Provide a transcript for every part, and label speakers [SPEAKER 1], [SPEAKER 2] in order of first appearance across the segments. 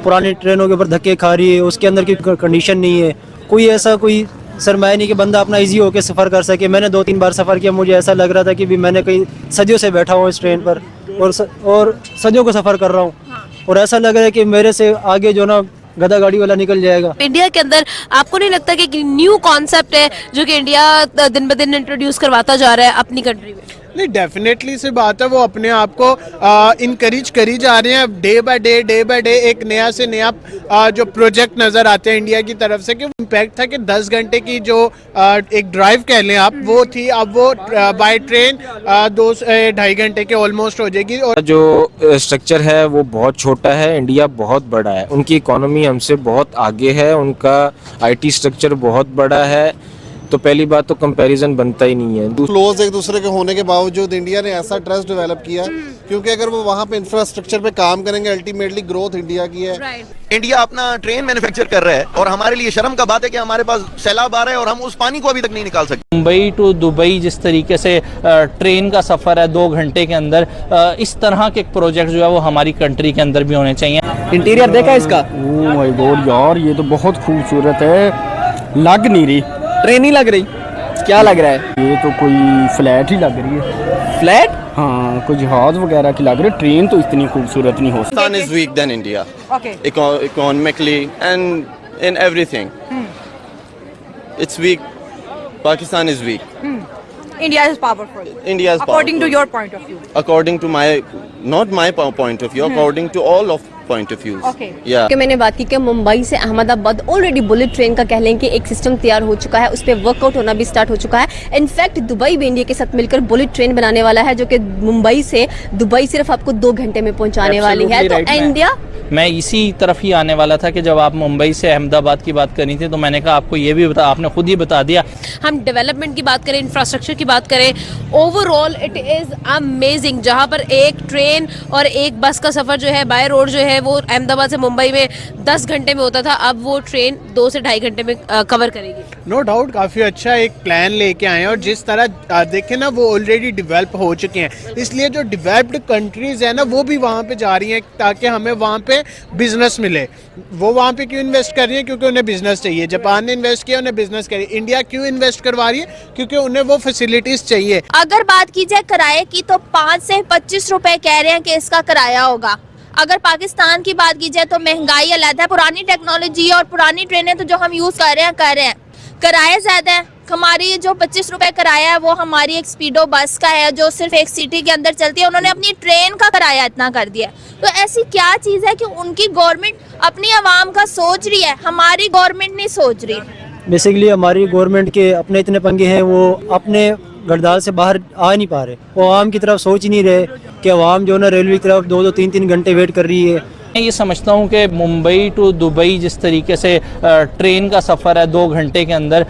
[SPEAKER 1] पुरानी ट्रेनों के ऊपर धक्के खा रही है, उसके अंदर की कंडीशन नहीं है, कोई ऐसा कोई सरमाया नहीं कि बंदा अपना इजी होकर सफ़र कर सके। मैंने 2-3 बार सफ़र किया, मुझे ऐसा लग रहा था कि भी मैंने कहीं सदियों से बैठा हूँ इस ट्रेन पर और सदियों को सफ़र कर रहा हूँ, और ऐसा लग रहा है कि मेरे से आगे जो ना गधा गाड़ी वाला निकल जाएगा।
[SPEAKER 2] इंडिया के अंदर आपको नहीं लगता कि एक न्यू कॉन्सेप्ट है जो कि इंडिया दिन ब दिन इंट्रोड्यूस करवाता जा रहा है अपनी कंट्री में?
[SPEAKER 3] नहीं, डेफिनेटली से बात है, वो अपने आप को इनकरेज करी जा रहे हैं डे बाय डे एक नया से नया जो प्रोजेक्ट नज़र आते हैं इंडिया की तरफ से। कि इम्पैक्ट था कि 10 घंटे की जो एक ड्राइव कह लें आप, वो थी, अब वो बाय ट्रेन 2-2.5 घंटे के ऑलमोस्ट हो जाएगी। और
[SPEAKER 4] जो स्ट्रक्चर है वो बहुत छोटा है, इंडिया बहुत बड़ा है, उनकी इकोनॉमी हमसे बहुत आगे है, उनका आईटी स्ट्रक्चर बहुत बड़ा है, तो पहली बात तो कंपैरिजन बनता ही नहीं है।
[SPEAKER 5] क्लोज एक दूसरे के होने के बावजूद इंडिया ने ऐसा ट्रस्ट डेवलप किया, क्योंकि अगर वो वहाँ पे इंफ्रास्ट्रक्चर पे काम करेंगे, अल्टीमेटली ग्रोथ इंडिया की है।
[SPEAKER 6] इंडिया अपना ट्रेन मैन्युफैक्चर कर रहा है और हमारे लिए शर्म का बात है कि हमारे पास सैलाब आ रहा है और हम उस पानी को अभी तक नहीं निकाल सकते।
[SPEAKER 7] मुंबई टू दुबई जिस तरीके से ट्रेन का सफ़र है 2 घंटे के अंदर, इस तरह के प्रोजेक्ट जो है वो हमारी कंट्री के अंदर भी होने चाहिए।
[SPEAKER 8] इंटीरियर देखा इसका? ओह माय गॉड यार, ये तो बहुत खूबसूरत है, लग नहीं रही ट्रेन ही लग रही, क्या लग रहा है? ये तो कोई फ्लैट ही लग रही है। फ्लैट? हाँ, कोई जहाज वगैरह की लग रही है, ट्रेन तो इतनी खूबसूरत नहीं हो सकती।
[SPEAKER 9] Pakistan is weak than India.
[SPEAKER 2] Okay.
[SPEAKER 9] Economically and in everything. It's weak. Pakistan is weak.
[SPEAKER 2] India is powerful.
[SPEAKER 9] India is
[SPEAKER 2] According
[SPEAKER 9] powerful.
[SPEAKER 2] to your point of view.
[SPEAKER 9] According to my, not my point of view, according to all of point of views.
[SPEAKER 2] Okay.
[SPEAKER 9] Yeah.
[SPEAKER 10] कि मैंने बात की कि मुंबई से Ahmedabad already bullet train का कह लें कि एक सिस्टम तैयार हो चुका है, उस पर वर्कआउट होना भी स्टार्ट हो चुका है। इनफैक्ट दुबई भी इंडिया के साथ मिलकर बुलेट ट्रेन बनाने वाला है, जो कि मुंबई से दुबई सिर्फ आपको 2 घंटे में पहुंचाने वाली है। तो इंडिया,
[SPEAKER 7] मैं इसी तरफ ही आने वाला था कि जब आप मुंबई से अहमदाबाद की बात करी थी तो मैंने कहा आपको ये भी बता, आपने खुद ही बता दिया।
[SPEAKER 2] हम डेवलपमेंट की बात करें, इंफ्रास्ट्रक्चर की बात करें, ओवरऑल इट इज़ अमेजिंग। जहाँ पर एक ट्रेन और एक बस का सफ़र जो है बाय रोड जो है वो अहमदाबाद से मुंबई में 10 घंटे में होता था, अब वो ट्रेन 2 से 2.5 घंटे में कवर करेगी।
[SPEAKER 3] नो डाउट काफ़ी अच्छा एक प्लान लेके आए हैं, और जिस तरह देखें ना, वो ऑलरेडी डेवलप हो चुके हैं, इसलिए जो डेवलप्ड कंट्रीज़ है ना वो भी वहाँ पे जा रही हैं ताकि हमें वहाँ पे बिजनेस मिले। वो वहाँ पे क्यों इन्वेस्ट कर रही है? क्योंकि उन्हें बिजनेस चाहिए। जापान ने इन्वेस्ट किया, उन्हें बिजनेस करिए। इंडिया क्यों इन्वेस्ट करवा रही है? क्योंकि उन्हें वो फैसिलिटीज चाहिए।
[SPEAKER 11] अगर बात की जाए किराए की तो 5 से 25 रुपए कह रहे हैं कि इसका किराया होगा। अगर पाकिस्तान की बात की जाए तो महंगाई अलग है, पुरानी टेक्नोलॉजी और पुरानी ट्रेनें तो जो हम यूज कर रहे हैं किराया ज्यादा है। हमारी जो 25 रुपए किराया है वो हमारी एक स्पीडो बस का है जो सिर्फ एक सिटी के अंदर चलती है, उन्होंने अपनी ट्रेन का किराया इतना कर दिया। तो ऐसी क्या चीज़ है कि उनकी गवर्नमेंट अपनी आवाम का सोच रही है, हमारी गवर्नमेंट नहीं सोच रही।
[SPEAKER 1] बेसिकली हमारी गवर्नमेंट के अपने इतने पंगे हैं, वो अपने गड़दाल से बाहर आ नहीं पा रहे, वो आवाम की तरफ सोच ही नहीं रहे कि आवाम जो ना रेलवे की तरफ 2-2, 3-3 घंटे वेट कर रही है।
[SPEAKER 7] मैं ये समझता हूँ कि मुंबई टू दुबई जिस तरीके से ट्रेन का सफ़र है 2 घंटे के अंदर,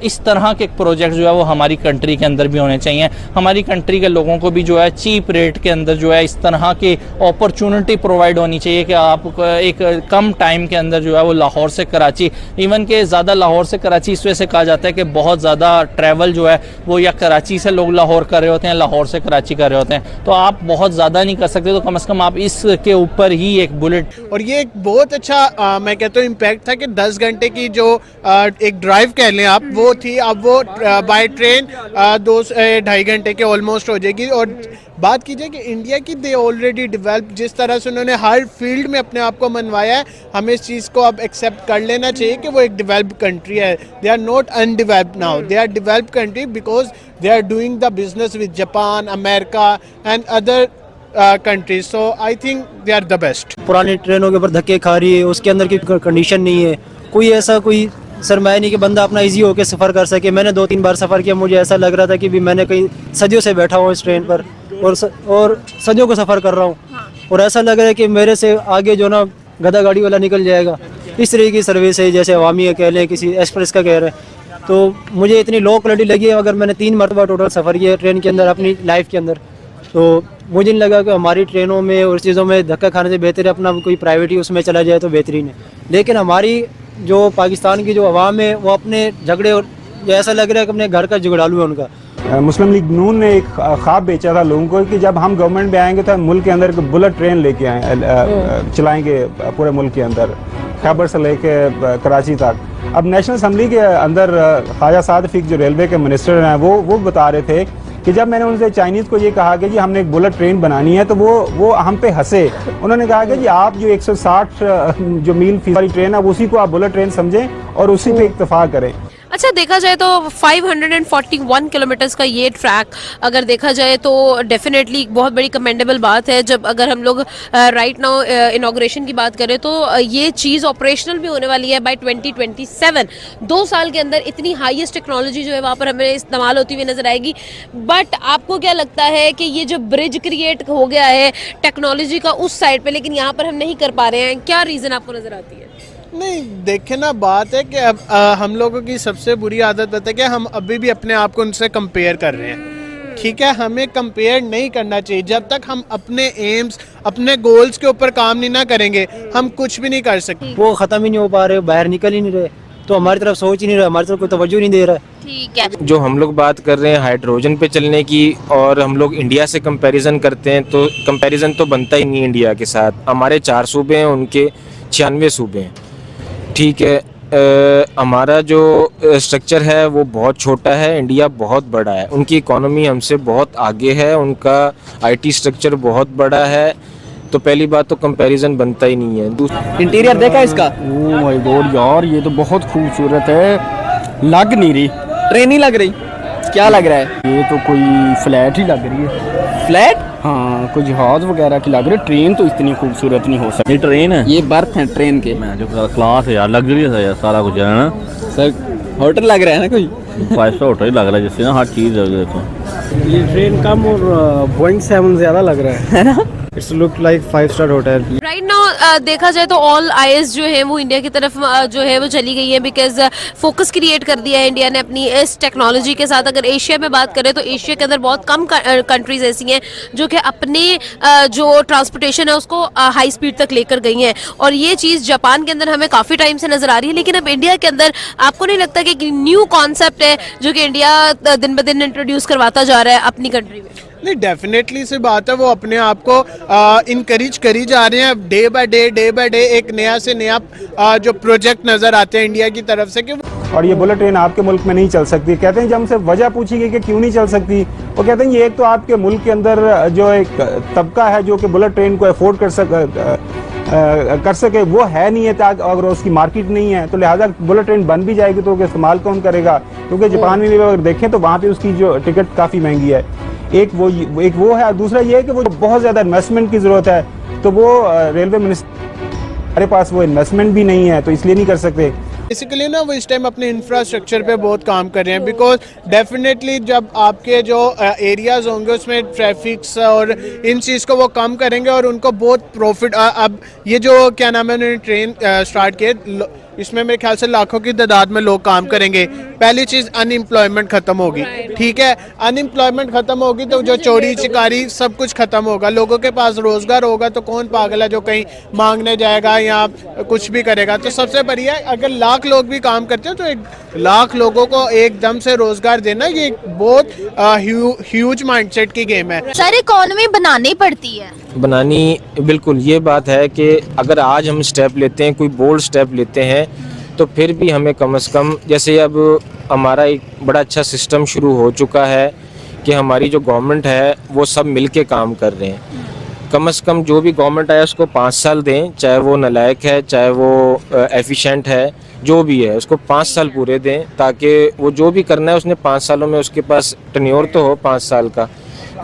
[SPEAKER 7] इस तरह के प्रोजेक्ट जो है वो हमारी कंट्री के अंदर भी होने चाहिए। हमारी कंट्री के लोगों को भी जो है चीप रेट के अंदर जो है इस तरह की अपॉर्चुनिटी प्रोवाइड होनी चाहिए कि आप एक कम टाइम के अंदर जो है वो लाहौर से कराची, इवन के ज़्यादा लाहौर से कराची इस वजह से कहा जाता है कि बहुत ज़्यादा ट्रैवल जो है वो या कराची से लोग लाहौर कर रहे होते हैं, लाहौर से कराची कर रहे होते हैं, तो आप बहुत ज़्यादा नहीं कर सकते, तो कम से कम आप इसके ऊपर ही एक
[SPEAKER 3] और ये एक बहुत अच्छा मैं कहता हूँ इम्पैक्ट था कि 10 घंटे की जो एक ड्राइव कह लें आप, वो थी, अब वो बाय ट्रेन 2-2.5 घंटे के ऑलमोस्ट हो जाएगी। और बात कीजिए कि इंडिया की दे ऑलरेडी डेवलप, जिस तरह से उन्होंने हर फील्ड में अपने आप को मनवाया है, हमें इस चीज़ को अब एक्सेप्ट कर लेना चाहिए कि वो एक डेवलप्ड कंट्री है। They are not undeveloped now, they are developed country because they are doing the business with Japan, America and other countries. So I think they are the best.
[SPEAKER 1] पुरानी ट्रेनों के ऊपर धक्के खा रही है, उसके अंदर की कंडीशन नहीं है, कोई ऐसा कोई सरमाया नहीं कि बंदा अपना इजी होकर सफ़र कर सके। मैंने 2-3 बार सफ़र किया, मुझे ऐसा लग रहा था कि भी मैंने कहीं सदियों से बैठा हूँ इस ट्रेन पर और सदियों को सफ़र कर रहा हूँ, और ऐसा लग रहा है कि मेरे से आगे जो ना गधा गाड़ी वाला निकल जाएगा। इस तरीके की सर्विस है, जैसे अवामी कह लें, किसी एक्सप्रेस का कह रहे हैं, तो मुझे इतनी लो क्वालिटी लगी है। अगर मैंने 3 मरतबा टोटल सफ़र किया ट्रेन के अंदर अपनी लाइफ के अंदर, तो मुझे नहीं लगा कि हमारी ट्रेनों में और चीज़ों में धक्का खाने से बेहतर है अपना कोई प्राइवेट ही उसमें चला जाए तो बेहतरीन है। लेकिन हमारी जो पाकिस्तान की जो अवाम है वो अपने झगड़े, और ऐसा लग रहा है कि अपने घर का झगड़ालू है उनका,
[SPEAKER 12] मुस्लिम लीग नून ने एक ख्वाब बेचा था लोगों को कि जब हम गवर्नमेंट में आएंगे तो हम मुल्क के अंदर एक बुलेट ट्रेन लेके चलाएंगे पूरे मुल्क के अंदर, खैबर से लेके कराची तक। अब नेशनल असम्बली के अंदर ख्वाजा साद फीक जो रेलवे के मिनिस्टर हैं वो बता रहे थे कि जब मैंने उनसे चाइनीज़ को ये कहा कि जी हमने एक बुलेट ट्रेन बनानी है तो वो हम पे हंसे। उन्होंने कहा कि जी आप जो 160 जो मील फी वाली ट्रेन है उसी को आप बुलेट ट्रेन समझें और उसी पे इत्तेफा करें।
[SPEAKER 2] अच्छा, देखा जाए तो 541 किलोमीटर्स का ये ट्रैक अगर देखा जाए तो डेफिनेटली बहुत बड़ी कमेंडेबल बात है। जब अगर हम लोग राइट नाउ इनॉग्रेशन की बात करें तो ये चीज़ ऑपरेशनल भी होने वाली है बाय 2027। 2 साल के अंदर इतनी हाईएस्ट टेक्नोलॉजी जो है वहाँ पर हमें इस्तेमाल होती हुई नजर आएगी। बट आपको क्या लगता है कि ये जो ब्रिज क्रिएट हो गया है टेक्नोलॉजी का उस साइड पर, लेकिन यहाँ पर हम नहीं कर पा रहे हैं, क्या रीज़न आपको नजर आती है?
[SPEAKER 3] नहीं, देखे ना, बात है कि अब हम लोगों की सबसे बुरी आदत है कि हम अभी भी अपने आप को उनसे कंपेयर कर रहे हैं। ठीक है, हमें कंपेयर नहीं करना चाहिए। जब तक हम अपने एम्स, अपने गोल्स के ऊपर काम नहीं ना करेंगे, हम कुछ भी नहीं कर सकते।
[SPEAKER 1] वो ख़त्म ही नहीं हो पा रहे, बाहर निकल ही नहीं रहे, तो हमारी तरफ सोच ही नहीं रहा, हमारी तरफ कोई तवज्जो नहीं दे रहा।
[SPEAKER 11] ठीक है,
[SPEAKER 4] जो हम लोग बात कर रहे हैं हाइड्रोजन पे चलने की और हम लोग इंडिया से कंपैरिजन करते हैं तो कंपैरिजन तो बनता ही नहीं इंडिया के साथ। हमारे 4 सूबे हैं, उनके 96 सूबे हैं। ठीक है, हमारा जो स्ट्रक्चर है वो बहुत छोटा है, इंडिया बहुत बड़ा है, उनकी इकोनॉमी हमसे बहुत आगे है, उनका आईटी स्ट्रक्चर बहुत बड़ा है, तो पहली बात तो कंपैरिजन बनता ही नहीं है।
[SPEAKER 8] इंटीरियर देखा इसका? ओह माय गॉड यार, ये तो बहुत खूबसूरत है, लग नहीं रही ट्रेन ही लग रही। क्या लग रहा है? ये तो कोई फ्लैट ही लग रही है। फ्लैट? हाँ, कोई जहाज वगैरह की लग रही है। ट्रेन तो इतनी खूबसूरत नहीं हो सकती।
[SPEAKER 13] ये ट्रेन है,
[SPEAKER 8] ये बर्थ है ट्रेन के।
[SPEAKER 13] मैं जो क्लास है यार, लग्जरियस है यार, सारा कुछ है ना
[SPEAKER 8] सर। होटल लग रहा है ना, कोई
[SPEAKER 13] 5 स्टार होटल ही लग रहा है, जिससे ना हर चीज़ है। देखो
[SPEAKER 1] ये ट्रेन कम और बोइंग 7 ज़्यादा लग रहा है ना। It's look like 5 star hotel.
[SPEAKER 2] Right now देखा जाए तो ऑल आईज जो है वो इंडिया की तरफ जो है वो चली गई है, बिकॉज फोकस क्रिएट कर दिया है इंडिया ने अपनी इस टेक्नोलॉजी के साथ। अगर एशिया में बात करें तो एशिया के अंदर बहुत कम कंट्रीज ऐसी हैं जो कि अपने जो ट्रांसपोर्टेशन है उसको हाई स्पीड तक लेकर गई हैं, और ये चीज़ जापान के अंदर हमें काफ़ी टाइम से नजर आ रही है। लेकिन अब इंडिया के अंदर आपको नहीं लगता कि एक न्यू कॉन्सेप्ट है जो कि इंडिया दिन ब दिन इंट्रोड्यूस करवाता जा रहा है अपनी कंट्री में?
[SPEAKER 3] नहीं, डेफिनेटली से बात है, वो अपने आप को इनकरेज करी जा रहे हैं। डे बाय डे एक नया से नया जो प्रोजेक्ट नज़र आते हैं इंडिया की तरफ से कि
[SPEAKER 12] और ये बुलेट ट्रेन आपके मुल्क में नहीं चल सकती। कहते हैं जब हमसे वजह पूछी गई कि क्यों नहीं चल सकती, वो कहते हैं ये एक तो आपके मुल्क के अंदर जो एक तबका है जो कि बुलेट ट्रेन को अफोर्ड कर सके वो है नहीं है, अगर उसकी मार्केट नहीं है तो लिहाजा बुलेट ट्रेन बन भी जाएगी तो इस्तेमाल कौन करेगा? क्योंकि जापान में भी अगर देखें तो वहाँ पे उसकी जो टिकट काफ़ी महंगी है। एक वो है, और दूसरा ये है कि वो बहुत ज़्यादा इन्वेस्टमेंट की ज़रूरत है, तो वो रेलवे मिनिस्टर हमारे पास वो इन्वेस्टमेंट भी नहीं है, तो इसलिए नहीं कर सकते।
[SPEAKER 3] बेसिकली ना वो इस टाइम अपने इंफ्रास्ट्रक्चर पे बहुत काम कर रहे हैं, बिकॉज डेफिनेटली जब आपके जो एरियाज होंगे उसमें ट्रैफिक्स और इन चीज़ को वो कम करेंगे और उनको बहुत प्रॉफिट। अब ये जो क्या नाम है, उन्होंने ट्रेन स्टार्ट किए, इसमें मेरे ख्याल से लाखों की तादाद में लोग काम करेंगे। पहली चीज़ अनएम्प्लॉयमेंट ख़त्म होगी। ठीक है, अनएम्प्लॉयमेंट ख़त्म होगी तो जो चोरी चिकारी सब कुछ ख़त्म होगा, लोगों के पास रोज़गार होगा, तो कौन पागल है जो कहीं मांगने जाएगा या कुछ भी करेगा। तो सबसे बढ़िया अगर लाख लोग भी काम करते हैं तो 1 लाख लोगों को एकदम से रोज़गार देना, ये बहुत ह्यूज माइंडसेट की गेम है।
[SPEAKER 11] सर इकोनॉमी बनानी पड़ती है।
[SPEAKER 4] बनानी, बिल्कुल ये बात है कि अगर आज हम स्टेप लेते हैं, कोई बोल्ड स्टेप लेते हैं, तो फिर भी हमें कम से कम, जैसे अब हमारा एक बड़ा अच्छा सिस्टम शुरू हो चुका है कि हमारी जो गवर्नमेंट है वो सब मिल के काम कर रहे हैं। कम से कम जो भी गवर्नमेंट आया उसको 5 साल दें, चाहे वो नालायक है चाहे वो एफिशिएंट है, जो भी है उसको 5 साल पूरे दें, ताकि वो जो भी करना है उसने 5 सालों में उसके पास टेन्योर तो हो 5 साल का,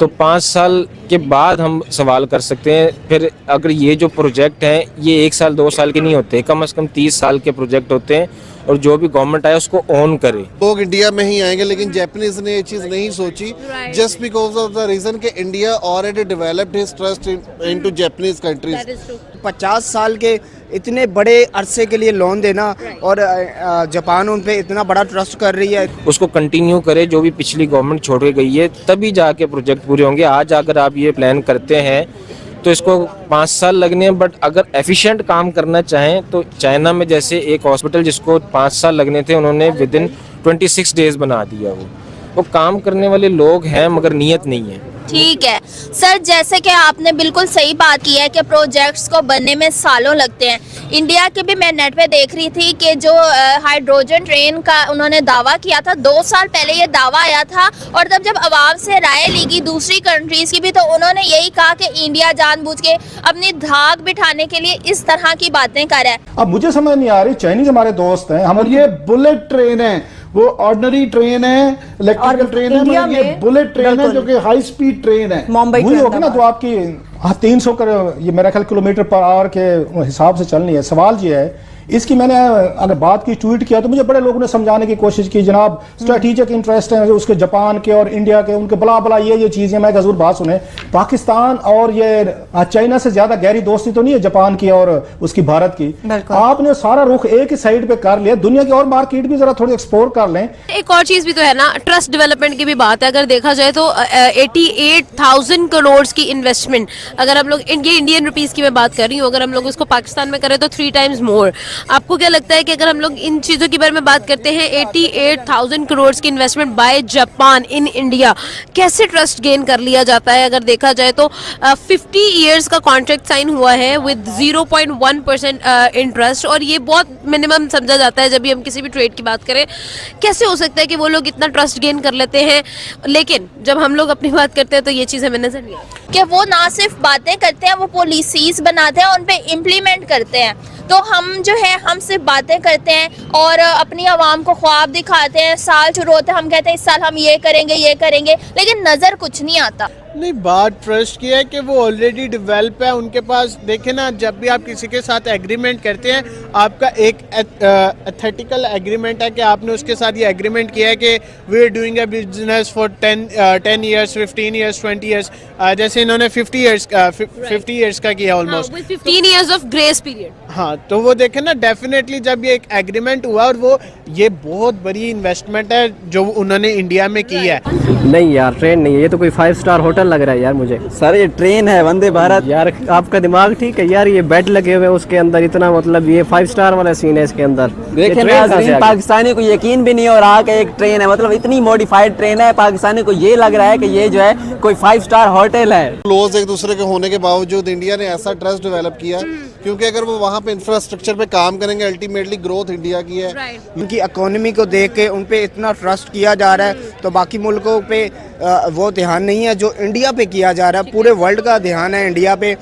[SPEAKER 4] तो 5 साल के बाद हम सवाल कर सकते हैं। फिर अगर ये जो प्रोजेक्ट हैं ये 1 साल 2 साल के नहीं होते, कम से कम 30 साल के प्रोजेक्ट होते हैं, और जो भी गवर्नमेंट आए उसको ऑन करे।
[SPEAKER 5] लोग इंडिया में ही आएंगे, लेकिन जापानीज ने ये चीज़ नहीं सोची, just because of the reason कि India already developed his trust into Japanese countries.
[SPEAKER 8] 50 साल के इतने बड़े अरसे के लिए लोन देना, और जापान उन पे इतना बड़ा ट्रस्ट कर रही है,
[SPEAKER 4] उसको कंटिन्यू करे, जो भी पिछली गवर्नमेंट छोड़ के गई है, तभी जाके प्रोजेक्ट पूरे होंगे। आज अगर आप ये प्लान करते हैं तो इसको 5 साल लगने हैं, बट अगर एफिशिएंट काम करना चाहें तो चाइना में जैसे एक हॉस्पिटल जिसको 5 साल लगने थे, उन्होंने विदिन 26 डेज बना दिया वो। वो काम करने वाले लोग हैं मगर नीयत नहीं है।
[SPEAKER 11] ठीक है सर, जैसे कि आपने बिल्कुल सही बात की है कि प्रोजेक्ट्स को बनने में सालों लगते हैं। इंडिया के भी मैं नेट पे देख रही थी कि जो हाइड्रोजन ट्रेन का उन्होंने दावा किया था, 2 साल पहले ये दावा आया था, और तब जब आवाम से राय ली गई दूसरी कंट्रीज की भी, तो उन्होंने यही कहा कि इंडिया जानबूझ के अपनी धाक बिठाने के लिए इस तरह की बातें कर रहा है।
[SPEAKER 14] अब मुझे समझ नहीं आ रही, चाइनीज हमारे दोस्त हैं, हमारी ये बुलेट ट्रेन है, वो ऑर्डिनरी ट्रेन है, इलेक्ट्रिकल ट्रेन है, मगर ये बुलेट ट्रेन है जो कि हाई स्पीड ट्रेन है।
[SPEAKER 15] मुंबई
[SPEAKER 14] हुई होगी ना तो आपकी 300 ये मेरा ख्याल किलोमीटर पर आवर के हिसाब से चलनी है। सवाल ये है, इसकी मैंने अगर बात की, ट्वीट किया, तो मुझे बड़े लोगों ने समझाने की कोशिश की, जनाब स्ट्रेटेजिक इंटरेस्ट है उसके, जापान के और इंडिया के, उनके बला बला ये चीजें। मैं हजूर बात सुने, पाकिस्तान और ये चाइना से ज्यादा गहरी दोस्ती तो नहीं है जापान की और उसकी भारत की। आपने सारा रुख एक ही साइड पे कर लिया, दुनिया की और मार्केट भी जरा थोड़ी एक्सप्लोर कर लें।
[SPEAKER 2] एक और चीज भी तो है ना, ट्रस्ट डेवलपमेंट की भी बात है। अगर देखा जाए तो 88,000 करोड़ की इन्वेस्टमेंट, अगर हम लोग इंडियन रुपीस की मैं बात कर रही हूँ, अगर हम लोग इसको पाकिस्तान में करें तो 3 टाइम्स मोर। आपको क्या लगता है कि अगर हम लोग इन चीजों के बारे में बात करते हैं, 88,000 करोड़ की investment by Japan in India, कैसे ट्रस्ट गेन कर लिया जाता है? अगर देखा जाए तो 50 इयर्स का कॉन्ट्रैक्ट साइन हुआ है विद 0.1% इंटरेस्ट, और ये बहुत मिनिमम समझा जाता है जब भी हम किसी भी ट्रेड की बात करें। कैसे हो सकता है कि वो लोग इतना ट्रस्ट गेन कर लेते हैं, लेकिन जब हम लोग अपनी बात करते हैं तो ये चीज़ हमें नजर नहीं आती
[SPEAKER 11] कि वो ना सिर्फ बातें करते हैं, वो पॉलिसीज बनाते हैं, उन पे इम्प्लीमेंट करते हैं। तो हम जो है, हम सिर्फ बातें करते हैं और अपनी आवाम को ख्वाब दिखाते हैं। साल शुरू होते हैं, हम कहते हैं इस साल हम ये करेंगे, लेकिन नज़र कुछ नहीं आता।
[SPEAKER 3] नहीं, बात ट्रस्ट की है कि वो ऑलरेडी डेवलप है उनके पास। देखे ना, जब भी आप किसी के साथ एग्रीमेंट करते हैं, आपका एक एथिकल एग्रीमेंट है कि आपने उसके साथ ये एग्रीमेंट किया है कि we are doing a business for 10 years, 15 years, 20 years. जैसे इन्होंने 50 ईयर्स का किया almost,
[SPEAKER 2] 15 years of grace period.
[SPEAKER 3] हाँ, तो वो देखे ना, डेफिनेटली जब ये एक एग्रीमेंट हुआ, और वो ये बहुत बड़ी इन्वेस्टमेंट है जो उन्होंने इंडिया में की है।
[SPEAKER 8] नहीं यार, ट्रेन नहीं है, ये तो कोई 5 स्टार होटल लग रहा है यार मुझे। सर ये ट्रेन है, वंदे भारत। यार आपका दिमाग ठीक है यार, ये बेड लगे हुए उसके अंदर, इतना मतलब ये 5 स्टार वाला सीन है इसके अंदर।
[SPEAKER 15] देखिए नाज़रीन, पाकिस्तानी को यकीन भी नहीं हो रहा कि एक ट्रेन है, मतलब इतनी मॉडिफाइड ट्रेन है, पाकिस्तानी को ये लग रहा है कि ये जो है कोई 5 स्टार होटल है।
[SPEAKER 5] क्लोज एक दूसरे के होने के बावजूद इंडिया ने ऐसा ट्रस्ट डेवलप किया, क्योंकि अगर वो वहाँ पे इंफ्रास्ट्रक्चर पे काम करेंगे, अल्टीमेटली ग्रोथ इंडिया की है।
[SPEAKER 15] उनकी इकोनॉमी को देख के उन पे इतना ट्रस्ट किया जा रहा है, तो बाकी मुल्कों पे वो ध्यान नहीं है जो इंडिया पे किया जा रहा है। पूरे वर्ल्ड का ध्यान है इंडिया पे